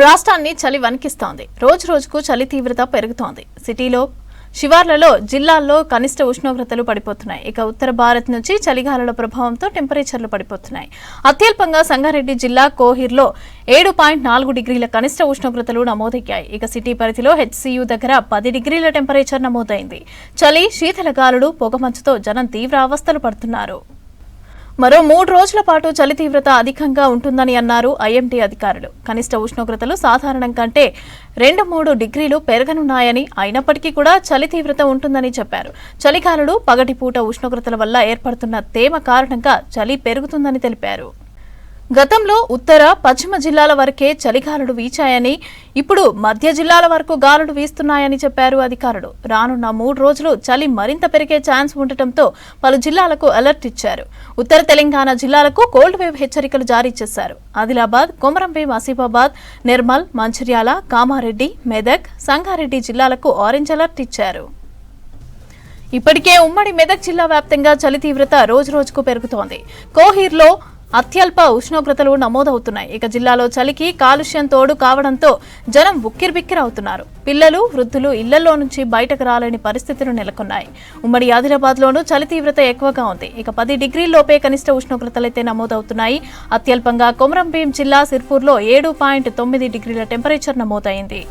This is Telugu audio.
రాష్ట్రాన్ని చలి వణికిస్తోంది. రోజు రోజుకు చలి తీవ్రత పెరుగుతోంది. సిటీలో శివార్లలో జిల్లాల్లో కనిష్ట ఉష్ణోగ్రతలు పడిపోతున్నాయి. ఇక ఉత్తర భారత్ నుంచి చలిగాలుల ప్రభావంతో టెంపరేచర్లు పడిపోతున్నాయి. అత్యల్పంగా సంగారెడ్డి జిల్లా కోహిర్లో 7.4 డిగ్రీల కనిష్ట ఉష్ణోగ్రతలు నమోదయ్యాయి. ఇక సిటీ పరిధిలో హెచ్సియు దగ్గర 10 డిగ్రీల టెంపరేచర్ నమోదైంది. చలి, శీతల గాలులు, పొగమంచుతో జనం తీవ్ర అవస్థలు పడుతున్నారు. మరో 3 రోజుల పాటు చలి తీవ్రత అధికంగా ఉంటుందని అన్నారు ఐఎండీ అధికారులు. కనిష్ట ఉష్ణోగ్రతలు సాధారణం కంటే 2-3 డిగ్రీలు పెరగనున్నాయని, అయినప్పటికీ కూడా చలి తీవ్రత ఉంటుందని చెప్పారు. చలిగాలులు, పగటిపూట ఉష్ణోగ్రతల వల్ల ఏర్పడుతున్న తేమ కారణంగా చలి పెరుగుతుందని తెలిపారు. గతంలో ఉత్తర, పశ్చిమ జిల్లాల వరకే చలిగాలులు వీచాయని, ఇప్పుడు మధ్య జిల్లాల వరకు గాలులు వీస్తున్నాయని చెప్పారు అధికారులు. రానున్న 3 రోజులు చలి మరింత పెరిగే ఛాన్స్ ఉండటంతో పలు జిల్లాలకు అలర్ట్ ఇచ్చారు. ఉత్తర తెలంగాణ జిల్లాలకు కోల్డ్ వేవ్ హెచ్చరికలు జారీ చేశారు. ఆదిలాబాద్, కొమరంభీం, ఆసిఫాబాద్, నిర్మల్, మంచిర్యాల, కామారెడ్డి, మెదక్, సంగారెడ్డి జిల్లాలకు ఆరెంజ్ అలర్ట్ ఇచ్చారు. ఇప్పటికే ఉమ్మడి మెదక్ జిల్లా వ్యాప్తంగా చలి తీవ్రత రోజురోజుకు పెరుగుతోంది. కోహిర్లో అత్యల్ప ఉష్ణోగ్రతలు నమోదవుతున్నాయి. ఇక జిల్లాలో చలికి కాలుష్యం తోడు కావడంతో జనం ఉక్కిరిబిక్కిరవుతున్నారు. పిల్లలు, వృద్ధులు ఇళ్లలో నుంచి బయటకు రాలేని పరిస్థితులు నెలకొన్నాయి. ఉమ్మడి ఆదిలాబాద్లోనూ చలి తీవ్రత ఎక్కువగా ఉంది. ఇక 10 డిగ్రీల్లోపే కనిష్ట ఉష్ణోగ్రతలైతే నమోదవుతున్నాయి. అత్యల్పంగా కొమరంభీం జిల్లా సిర్పూర్లో 7.9 డిగ్రీల టెంపరేచర్ నమోదైంది.